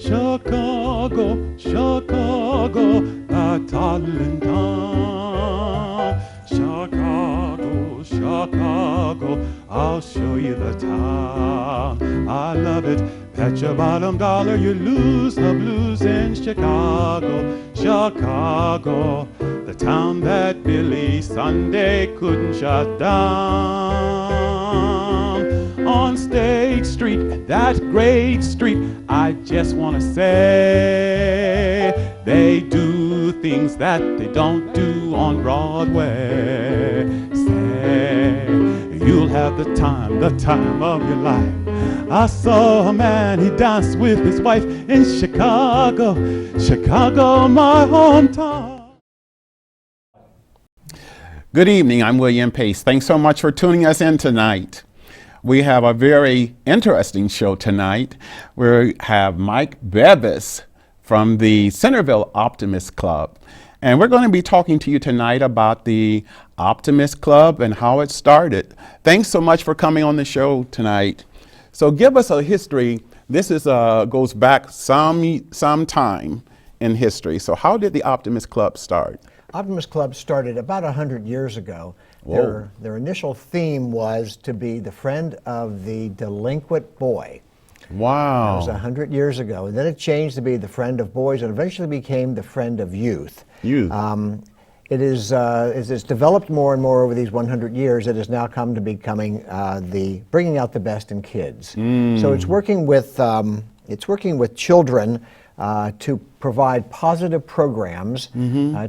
Chicago, Chicago, a toddling town. Chicago, Chicago, I'll show you the town. I love it. Bet your bottom dollar you lose the blues in Chicago. Chicago, the town that Billy Sunday couldn't shut down. On State Street, that great street, I just want to say they do things that they don't do on Broadway. Say, you'll have the time of your life. I saw a man, he danced with his wife in Chicago, Chicago, my hometown. Good evening, I'm William Pace. Thanks so much for tuning us in tonight. We have a very interesting show tonight. We have Mike Bevis from the Centerville Optimist Club. And we're going to be talking to you tonight about the Optimist Club and how it started. Thanks so much for coming on the show tonight. So give us a history. This is goes back some time in history. So how did the Optimist Club start? Optimist Club started about 100 years ago. Their initial theme was to be the friend of the delinquent boy. Wow. That was 100 years ago. And then it changed to be the friend of boys and eventually became the friend of youth. Youth. As it's developed more and more over these 100 years, it has now come to becoming bringing out the best in kids. So it's working with children to provide positive programs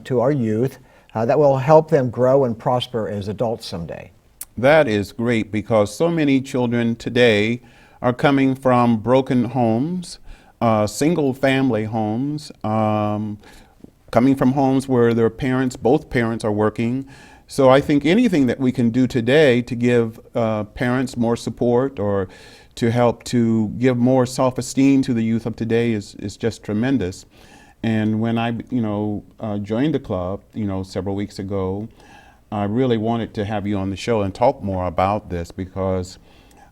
to our youth that will help them grow and prosper as adults someday. That is great because so many children today are coming from broken homes, single family homes, coming from homes where their parents, both parents are working. So I think anything that we can do today to give parents more support or to help to give more self-esteem to the youth of today is just tremendous. And when I, joined the club, several weeks ago, I really wanted to have you on the show and talk more about this because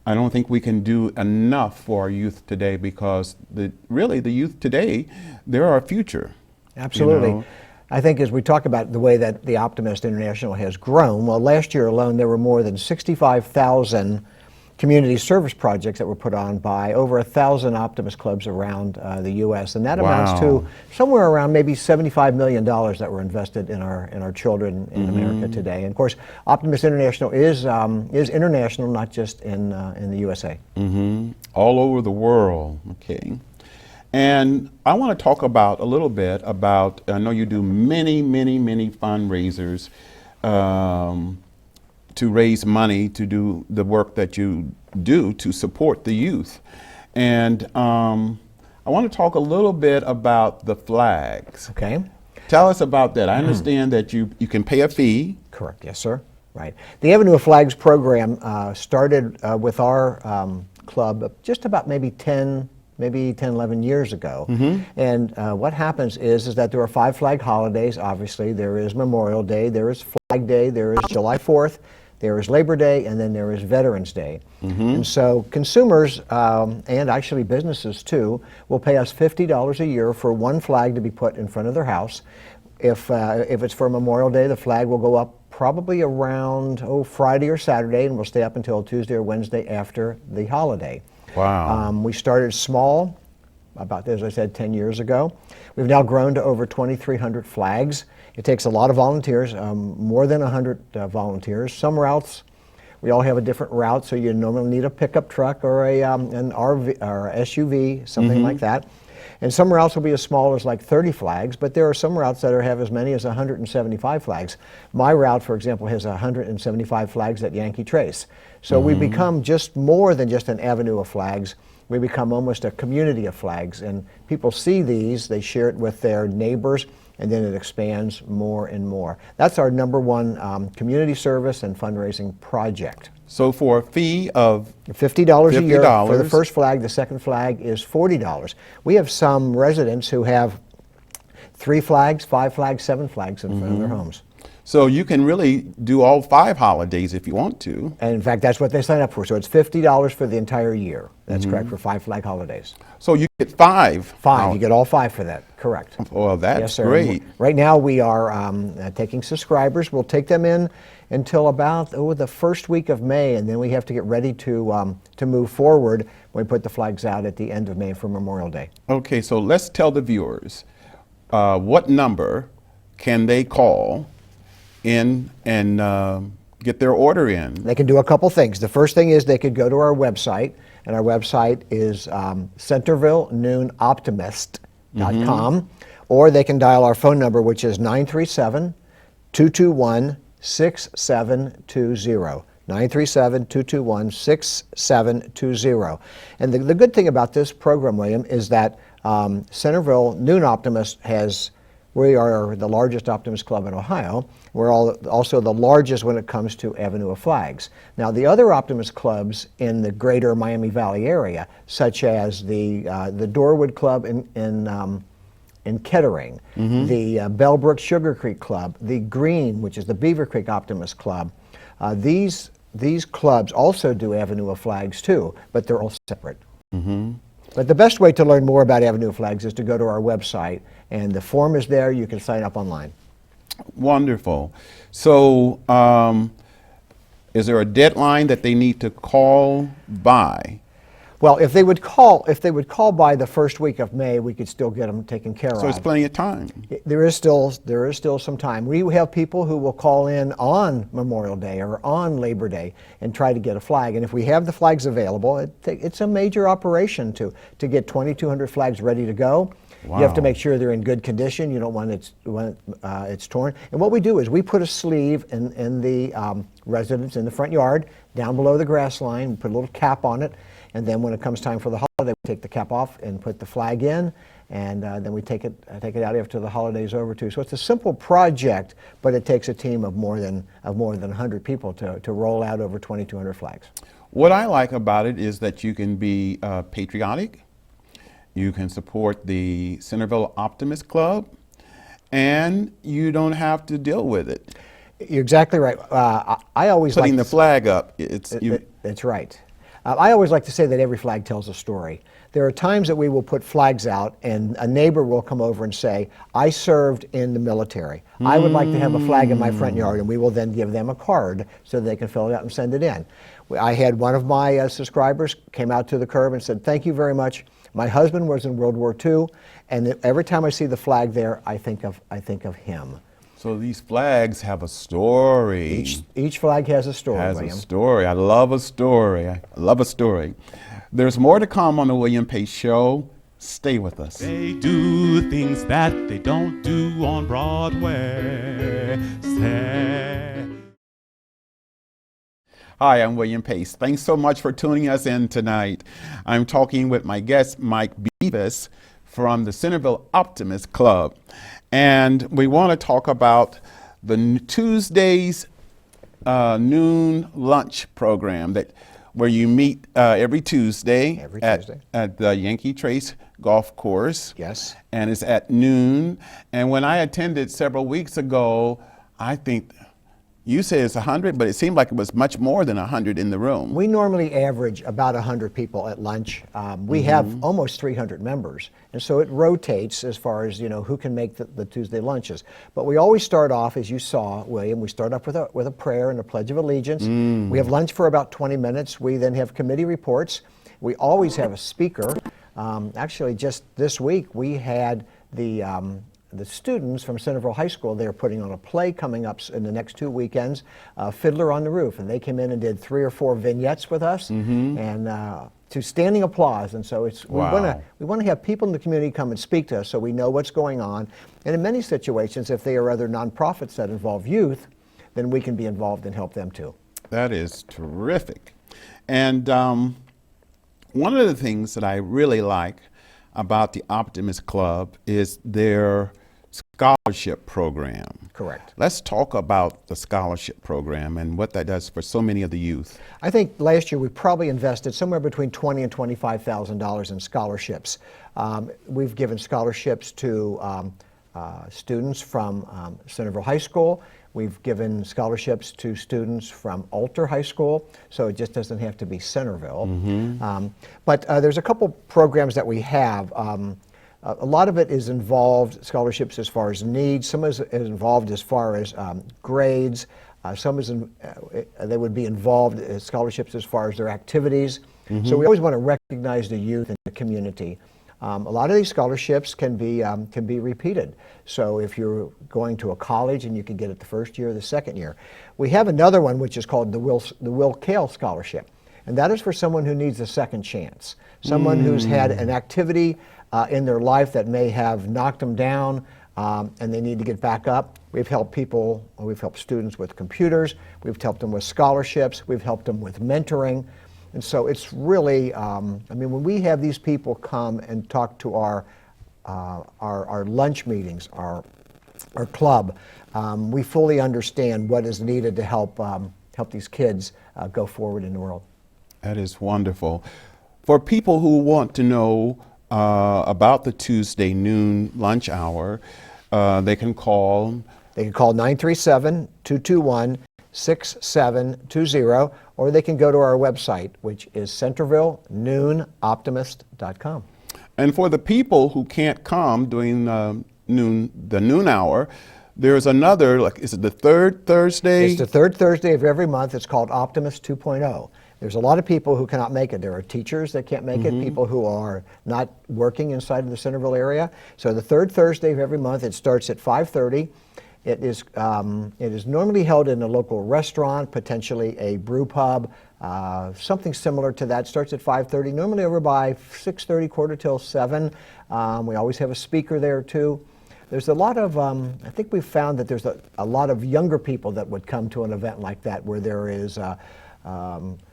I don't think we can do enough for our youth today because the youth today, they're our future. Absolutely. I think as we talk about the way that the Optimist International has grown, well, last year alone there were more than 65,000 community service projects that were put on by over 1,000 Optimist clubs around the U.S. And that amounts to somewhere around maybe $75 million that were invested in our children in America today. And of course, Optimist International is international, not just in the USA. All over the world. Okay. And I want to talk a little bit about, I know you do many fundraisers to raise money to do the work that you do to support the youth. And I want to talk a little bit about the flags. Okay. Tell us about that. I understand that you can pay a fee. Correct, yes sir. Right. The Avenue of Flags program started with our club just about maybe 10, 11 years ago. And what happens is that there are 5 flag holidays, obviously. There is Memorial Day, there is Flag Day, there is July 4th, there is Labor Day, and then there is Veterans Day. And so consumers, and actually businesses too, will pay us $50 a year for one flag to be put in front of their house. If it's for Memorial Day, the flag will go up probably around Friday or Saturday, and will stay up until Tuesday or Wednesday after the holiday. Wow. We started small, about, as I said, 10 years ago. We've now grown to over 2,300 flags. It takes a lot of volunteers, more than 100 volunteers. Some routes, we all have a different route, so you normally need a pickup truck or an RV or SUV, something like that. And some routes will be as small as like 30 flags, but there are some routes that have as many as 175 flags. My route, for example, has 175 flags at Yankee Trace. So we become just more than just an avenue of flags. We become almost a community of flags, and people see these, they share it with their neighbors, and then it expands more and more. That's our #1 community service and fundraising project. So for a fee of $50 a year for the first flag, the second flag is $40. We have some residents who have 3 flags, 5 flags, 7 flags in front of their homes. So you can really do all 5 holidays if you want to. And in fact, that's what they sign up for. So it's $50 for the entire year. That's correct, for 5 flag holidays. So you get 5. 5, you get all 5 for that, correct. Well, that's Yes, sir. great. Right now we are taking subscribers. We'll take them in until about the first week of May, and then we have to get ready to move forward when we put the flags out at the end of May for Memorial Day. Okay, so let's tell the viewers, what number can they call in and get their order in? They can do a couple things. The first thing is they could go to our website, and our website is CentervilleNoonOptimist.com, or they can dial our phone number, which is 937-221-6720. 937-221-6720. And the good thing about this program, William, is that Centerville Noon Optimist we are the largest optimist club in Ohio. We're also the largest when it comes to Avenue of Flags. Now, the other optimist clubs in the greater Miami Valley area, such as the Dorwood Club in Kettering, the Bellbrook Sugar Creek Club, the Green, which is the Beaver Creek Optimist Club, these clubs also do Avenue of Flags too, but they're all separate. But the best way to learn more about Avenue of Flags is to go to our website, and the form is there. You can sign up online. Wonderful. So is there a deadline that they need to call by? Well, if they would call by the first week of May, we could still get them taken care of. So it's plenty of time. There is still some time. We have people who will call in on Memorial Day or on Labor Day and try to get a flag. And if we have the flags available, it's a major operation to get 2,200 flags ready to go. Wow. You have to make sure they're in good condition. You don't want it's torn. And what we do is we put a sleeve in the residence in the front yard, down below the grass line. We put a little cap on it. And then when it comes time for the holiday, we take the cap off and put the flag in, and then we take it out after the holiday's over too. So it's a simple project, but it takes a team of more than 100 people to roll out over 2,200 flags. What I like about it is that you can be patriotic, you can support the Centerville Optimist Club, and you don't have to deal with it. You're exactly right. I always putting like the flag up. That's right. I always like to say that every flag tells a story. There are times that we will put flags out and a neighbor will come over and say, I served in the military. I would like to have a flag in my front yard, and we will then give them a card so they can fill it out and send it in. I had one of my subscribers came out to the curb and said, thank you very much. My husband was in World War II, and every time I see the flag there, I think of him. So these flags have a story. Each flag has a story, William. William. A story. I love a story. I love a story. There's more to come on the William Pace Show. Stay with us. They do things that they don't do on Broadway. Hi, I'm William Pace. Thanks so much for tuning us in tonight. I'm talking with my guest, Mike Phibbs, from the Centerville Optimist Club. And we want to talk about the Tuesdays noon lunch program where you meet every Tuesday, at the Yankee Trace Golf Course. Yes. And it's at noon. And when I attended several weeks ago, I think you say it's 100, but it seemed like it was much more than 100 in the room. We normally average about 100 people at lunch. We have almost 300 members, and so it rotates as far as who can make the Tuesday lunches. But we always start off, as you saw, William. We start off with a prayer and a pledge of allegiance. We have lunch for about 20 minutes. We then have committee reports. We always have a speaker. Actually, just this week we had the students from Centerville High School. They're putting on a play coming up in the next 2 weekends, Fiddler on the Roof, and they came in and did 3 or 4 vignettes with us, and to standing applause. And so we want to have people in the community come and speak to us so we know what's going on. And in many situations, if they are other nonprofits that involve youth, then we can be involved and help them too. That is terrific. And one of the things that I really like about the Optimist Club is their scholarship program. Correct. Let's talk about the scholarship program and what that does for so many of the youth. I think last year we probably invested somewhere between $20,000 and $25,000 in scholarships. We've given scholarships to students from Centerville High School. We've given scholarships to students from Alter High School, so it just doesn't have to be Centerville. But there's a couple programs that we have. A lot of it is involved, scholarships as far as needs. Some is involved as far as grades. Some they would be involved as scholarships as far as their activities. So we always want to recognize the youth in the community. A lot of these scholarships can be repeated. So if you're going to a college and you can get it the first year or the second year. We have another one which is called the Will Kale Scholarship. And that is for someone who needs a second chance. Someone who's had an activity in their life that may have knocked them down and they need to get back up. We've helped students with computers, we've helped them with scholarships, we've helped them with mentoring. And so it's really, I mean, when we have these people come and talk to our lunch meetings, our club, we fully understand what is needed to help these kids go forward in the world. That is wonderful. For people who want to know about the Tuesday noon lunch hour, they can call. They can call 937-221-6720, or they can go to our website, which is centervillenoonoptimist.com. And for the people who can't come during the noon hour, there's another, like, is it the third Thursday? It's the third Thursday of every month. It's called Optimist 2.0. There's a lot of people who cannot make it. There are teachers that can't make it, people who are not working inside of the Centerville area. So the third Thursday of every month, it starts at 5:30. It is normally held in a local restaurant, potentially a brew pub, something similar to that. Starts at 5:30, normally over by 6:30, quarter till 7. We always have a speaker there too. There's a lot of, I think we've found that there's a lot of younger people that would come to an event like that where there is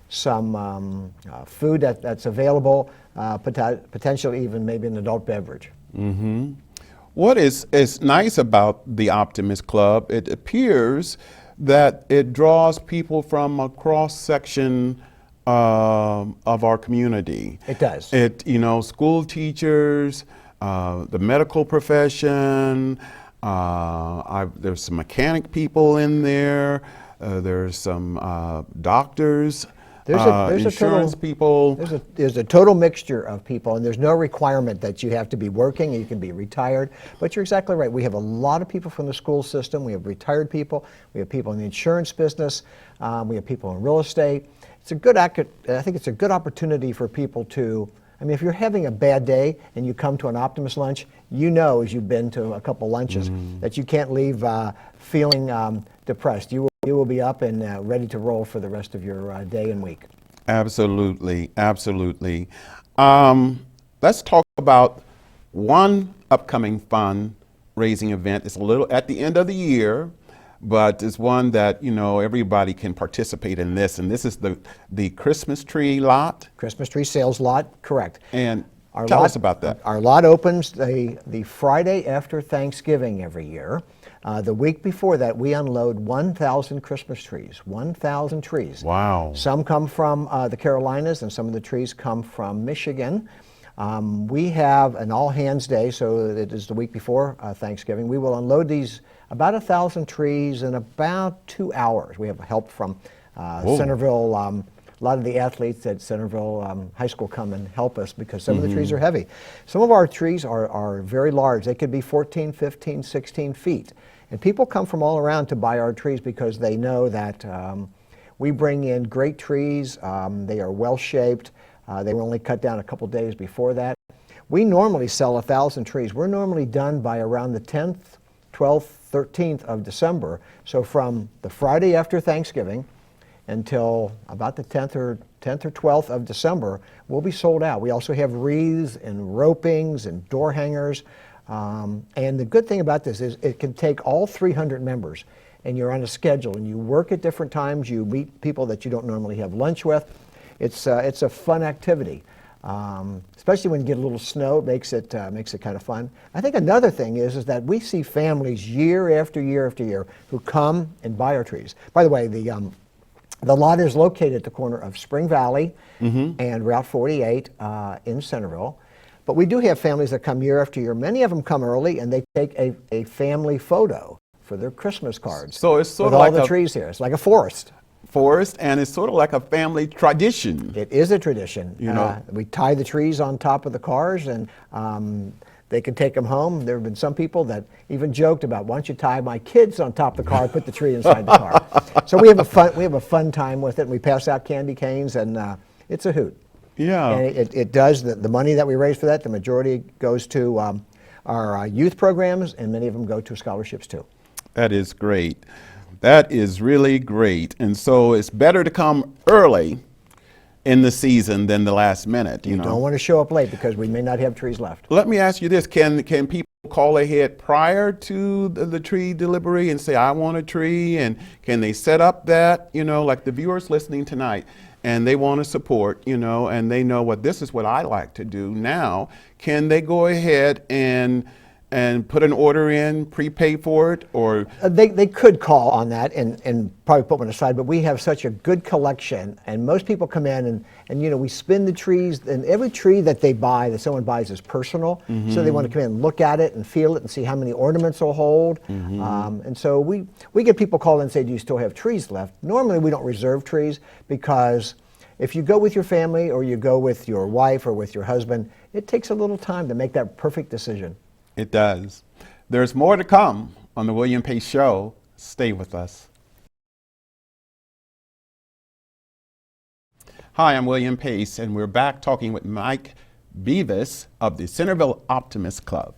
some food that's available, potentially even maybe an adult beverage. What is nice about the Optimist Club, it appears that it draws people from a cross-section of our community. It does. School teachers, the medical profession, there's some mechanic people in there, there's some doctors. There's insurance people. There's a total mixture of people, and there's no requirement that you have to be working. You can be retired, but you're exactly right. We have a lot of people from the school system. We have retired people. We have people in the insurance business. We have people in real estate. I think it's a good opportunity for people to. I mean, if you're having a bad day and you come to an Optimist lunch, you know, as you've been to a couple lunches, that you can't leave feeling depressed. You will be up and ready to roll for the rest of your day and week. Absolutely, absolutely. Let's talk about one upcoming fundraising event. It's a little at the end of the year, but it's one that, everybody can participate in this. And this is the Christmas tree lot. Christmas tree sales lot, correct. And tell us about that. Our lot opens the Friday after Thanksgiving every year. The week before that, we unload 1,000 Christmas trees, 1,000 trees. Wow. Some come from the Carolinas, and some of the trees come from Michigan. We have an all-hands day, so it is the week before Thanksgiving. We will unload these about 1,000 trees in about 2 hours. We have help from Centerville. A lot of the athletes at Centerville High School come and help us because some of the trees are heavy. Some of our trees are very large. They could be 14, 15, 16 feet. And people come from all around to buy our trees because they know that we bring in great trees. They are well-shaped. They were only cut down a couple days before that. We normally sell 1,000 trees. We're normally done by around the 10th, 12th, 13th of December. So from the Friday after Thanksgiving until about the 10th or 12th of December, we'll be sold out. We also have wreaths and ropings and door hangers. And the good thing about this is it can take all 300 members, and you're on a schedule, and you work at different times. You meet people that you don't normally have lunch with. It's a fun activity, especially when you get a little snow. It makes it kind of fun. I think another thing is that we see families year after year after year who come and buy our trees. By the way, the lot is located at the corner of Spring Valley and Route 48 in Centerville. But we do have families that come year after year. Many of them come early and they take a family photo for their Christmas cards. So it's sort with of all like the trees here. It's like a forest. And it's sort of like a family tradition. It is a tradition. You know, we tie the trees on top of the cars, and they can take them home. There have been some people that even joked about, why don't you tie my kids on top of the car and put the tree inside the car. So we have a fun time with it, and we pass out candy canes, and it's a hoot. Yeah. And it does, the money that we raise for that, the majority goes to our youth programs, and many of them go to scholarships too. That is great. That is really great. And so it's better to come early in the season than the last minute. You know, don't want to show up late because we may not have trees left. Let me ask you this: Can people call ahead prior to the tree delivery and say, I want a tree? And can they set up that, like the viewers listening tonight, and they want to support, and they know this is what I like to do now? Can they go ahead and put an order in, prepay for it, or? They could call on that and probably put one aside, but we have such a good collection, and most people come in and we spin the trees, and every tree that they buy, that someone buys, is personal, so they want to come in and look at it and feel it and see how many ornaments will hold. And so we get people call in and say, do you still have trees left? Normally we don't reserve trees, because if you go with your family or you go with your wife or with your husband, it takes a little time to make that perfect decision. It does. There's more to come on the William Pace Show. Stay with us. Hi, I'm William Pace, and we're back talking with Mike Beavis of the Centerville Optimist Club.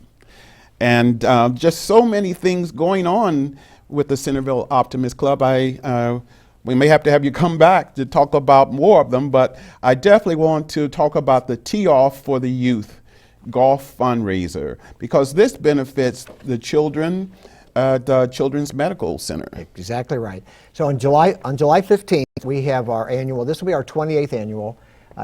And just so many things going on with the Centerville Optimist Club. We may have to have you come back to talk about more of them, but I definitely want to talk about the Tee-Off for the Youth golf fundraiser, because this benefits the children at Children's Medical Center. Exactly right. So on July 15th, we have our annual, this will be our 28th annual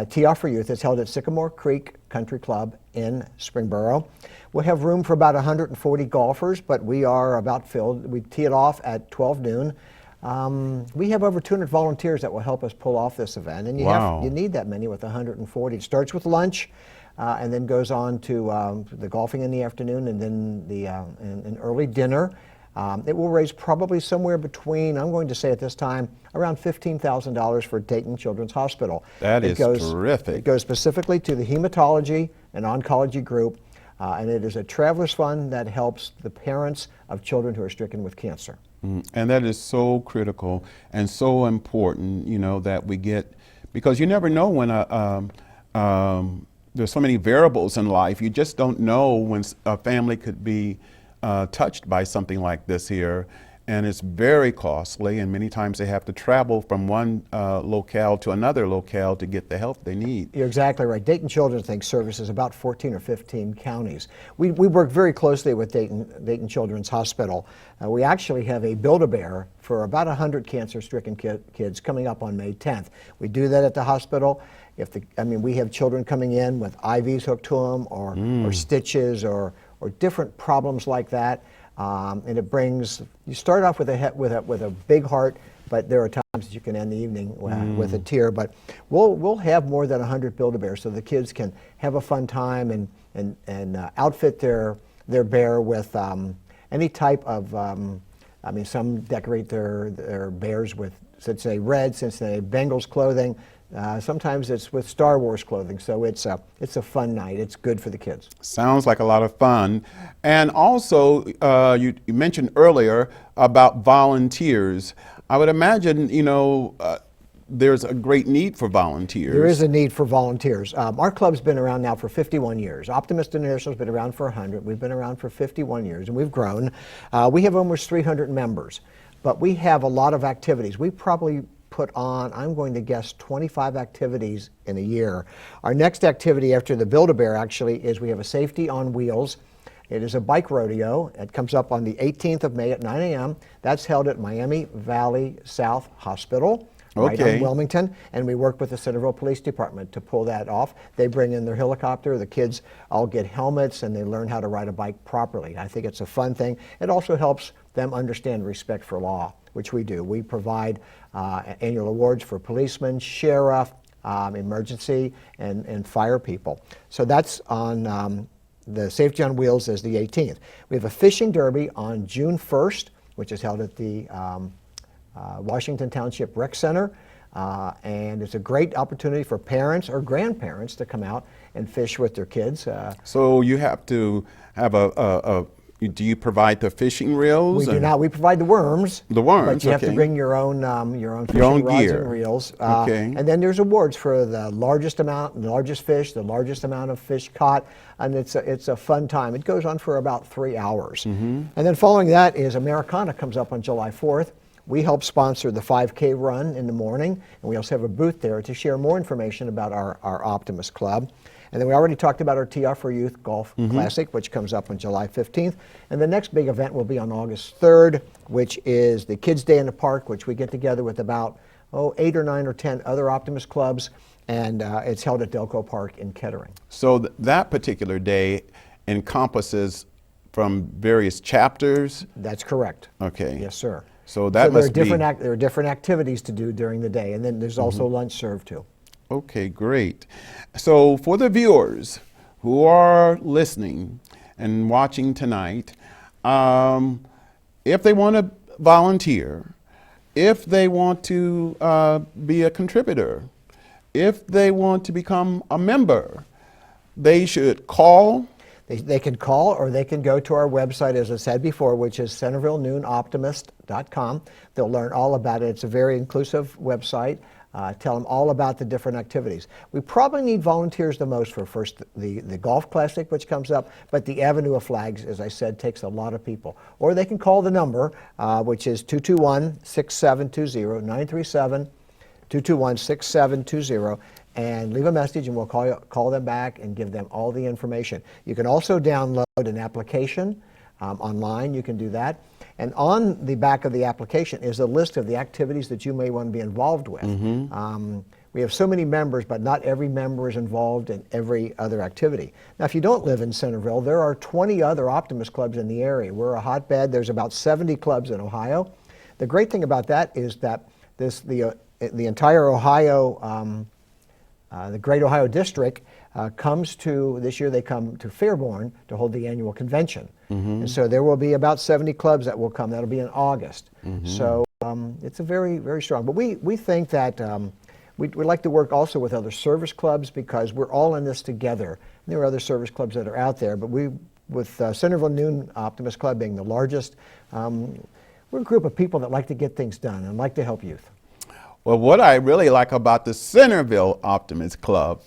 Tee-Off for Youth. It's held at Sycamore Creek Country Club in Springboro. We'll have room for about 140 golfers, but we are about filled. We tee it off at 12 noon. We have over 200 volunteers that will help us pull off this event, and you need that many with 140. It starts with lunch, and then goes on to the golfing in the afternoon, and then an early dinner. It will raise probably somewhere between, I'm going to say at this time, around $15,000 for Dayton Children's Hospital. That is terrific. It goes specifically to the hematology and oncology group, and it is a traveler's fund that helps the parents of children who are stricken with cancer. And that is so critical and so important, that we get, because you never know when there's so many variables in life. You just don't know when a family could be touched by something like this here. And it's very costly, and many times they have to travel from one locale to another locale to get the help they need. You're exactly right. Dayton Children's services about 14 or 15 counties. We work very closely with Dayton Children's Hospital. We actually have a Build-A-Bear for about 100 cancer-stricken kids coming up on May 10th. We do that at the hospital. We have children coming in with IVs hooked to them, or stitches, or different problems like that. And it brings, you start off with a big heart, but there are times that you can end the evening with a tear. But we'll have more than 100 Build-A-Bears, so the kids can have a fun time and outfit their bear with any type of, some decorate their bears with Cincinnati Red, Cincinnati Bengals clothing. Sometimes it's with Star Wars clothing, so it's a fun night. It's good for the kids. Sounds like a lot of fun. And also, you mentioned earlier about volunteers. I would imagine, there's a great need for volunteers. There is a need for volunteers. Our club's been around now for 51 years. Optimist International's been around for 100. We've been around for 51 years, and we've grown. We have almost 300 members, but we have a lot of activities. We probably put on, I'm going to guess, 25 activities in a year. Our next activity after the Build-A-Bear actually is we have a Safety on Wheels. It is a bike rodeo. It comes up on the 18th of May at 9 a.m. That's held at Miami Valley South Hospital, right on Wilmington, and we work with the Centerville Police Department to pull that off. They bring in their helicopter. The kids all get helmets, and they learn how to ride a bike properly. I think it's a fun thing. It also helps them understand respect for law, which we do. We provide annual awards for policemen, sheriff, emergency, and fire people. So that's on the Safety on Wheels is the 18th. We have a fishing derby on June 1st which is held at the Washington Township Rec Center. And it's a great opportunity for parents or grandparents to come out and fish with their kids. So you have to have do you provide the fishing reels? We do not. We provide the worms. The worms, but you have to okay. bring your own fishing rods gear. and reels. Okay. And then there's awards for the largest amount, the largest fish, the largest amount of fish caught, and it's a fun time. It goes on for about 3 hours. And then following that is Americana comes up on July 4th. We help sponsor the 5K run in the morning, and we also have a booth there to share more information about our Optimist Club. And then we already talked about our Tee Off for Youth Golf Classic, which comes up on July 15th. And the next big event will be on August 3rd, which is the Kids Day in the Park, which we get together with about 8 or 9 or 10 other Optimist clubs, and it's held at Delco Park in Kettering. So that particular day encompasses from various chapters? That's correct. Okay. Yes, sir. So that must be... there are different activities to do during the day, and then there's also lunch served too. Okay, great. So for the viewers who are listening and watching tonight, if they want to volunteer, if they want to be a contributor, if they want to become a member, they should call. They can call, or they can go to our website, as I said before, which is centervillenoonoptimist.com. They'll learn all about it. It's a very inclusive website. Tell them all about the different activities. We probably need volunteers the most for first the Golf Classic, which comes up, but the Avenue of Flags, as I said, takes a lot of people. Or they can call the number, which is 221-6720, 937-221-6720, and leave a message, and we'll call them back and give them all the information. You can also download an application online. You can do that. And on the back of the application is a list of the activities that you may want to be involved with. We have so many members, but not every member is involved in every other activity. Now, if you don't live in Centerville, there are 20 other Optimist clubs in the area. We're a hotbed. There's about 70 clubs in Ohio. The great thing about that is that the entire Ohio, the Great Ohio District, comes to, this year they come to Fairborn to hold the annual convention. And so there will be about 70 clubs that will come. That'll be in August. So it's a very, very strong. But we think that we'd like to work also with other service clubs, because we're all in this together. And there are other service clubs that are out there, but with Centerville Noon Optimist Club being the largest, we're a group of people that like to get things done and like to help youth. Well, what I really like about the Centerville Optimist Club,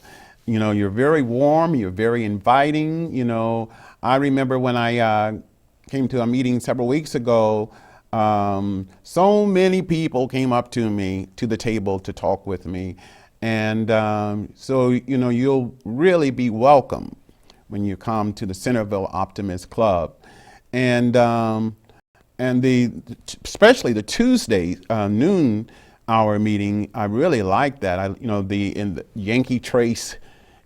you know, you're very warm, you're very inviting. You know, I remember when I came to a meeting several weeks ago, so many people came up to me, to the table, to talk with me. And so, you know, you'll really be welcome when you come to the Centerville Optimist Club. And especially the Tuesday noon hour meeting, I really like that. In the Yankee Trace,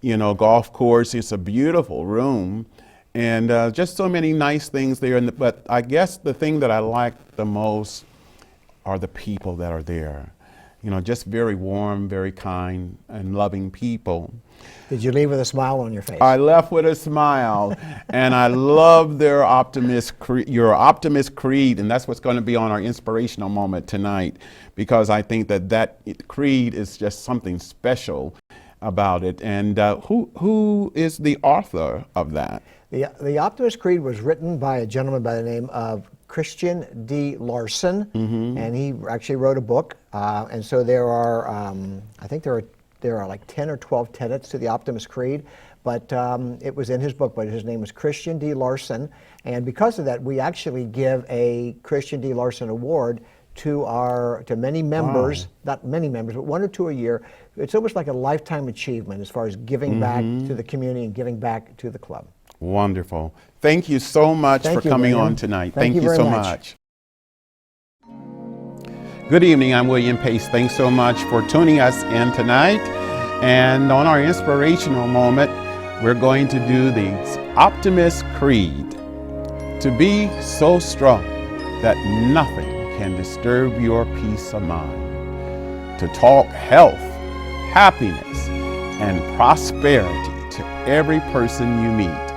golf course, it's a beautiful room, and just so many nice things there. But I guess the thing that I like the most are the people that are there. Just very warm, very kind, and loving people. Did you leave with a smile on your face? I left with a smile, and I love your optimist creed, and that's what's going to be on our inspirational moment tonight, because I think that creed is just something special about it. And who is the author of that? The Optimist Creed was written by a gentleman by the name of Christian D. Larson, and he actually wrote a book. And so there are, I think there are like 10 or 12 tenets to the Optimist Creed, but it was in his book, but his name is Christian D. Larson. And because of that, we actually give a Christian D. Larson Award to many members, not many members, but 1 or 2 a year. It's almost like a lifetime achievement as far as giving back to the community and giving back to the club. Wonderful. Thank you so much for coming on tonight. Thank you so much. Good evening, I'm William Pace. Thanks so much for tuning us in tonight. And on our inspirational moment, we're going to do the Optimist Creed. To be so strong that nothing can disturb your peace of mind. To talk health, happiness, and prosperity to every person you meet.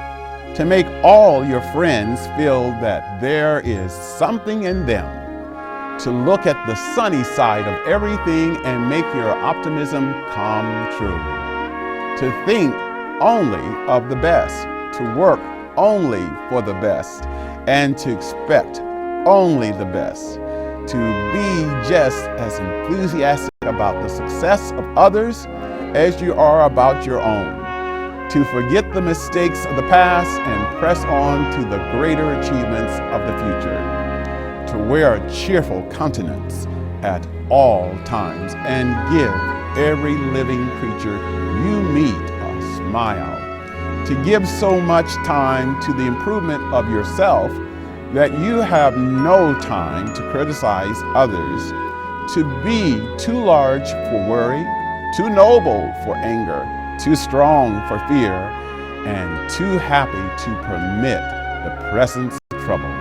to make all your friends feel that there is something in them, to look at the sunny side of everything and make your optimism come true, to think only of the best, to work only for the best, and to expect only the best, to be just as enthusiastic about the success of others as you are about your own, to forget the mistakes of the past and press on to the greater achievements of the future, to wear a cheerful countenance at all times and give every living creature you meet a smile, to give so much time to the improvement of yourself that you have no time to criticize others, to be too large for worry, too noble for anger, too strong for fear, and too happy to permit the presence of trouble.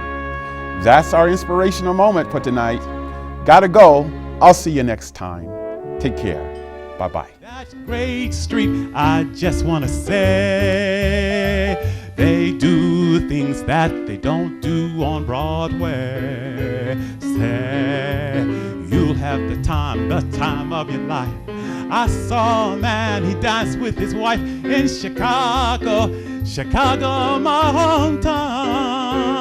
That's our inspirational moment for tonight. Gotta go. I'll see you next time. Take care. Bye-bye. That great street, I just want to say, they do things that they don't do on Broadway. Say, you'll have the time of your life. I saw a man, he danced with his wife in Chicago, my hometown.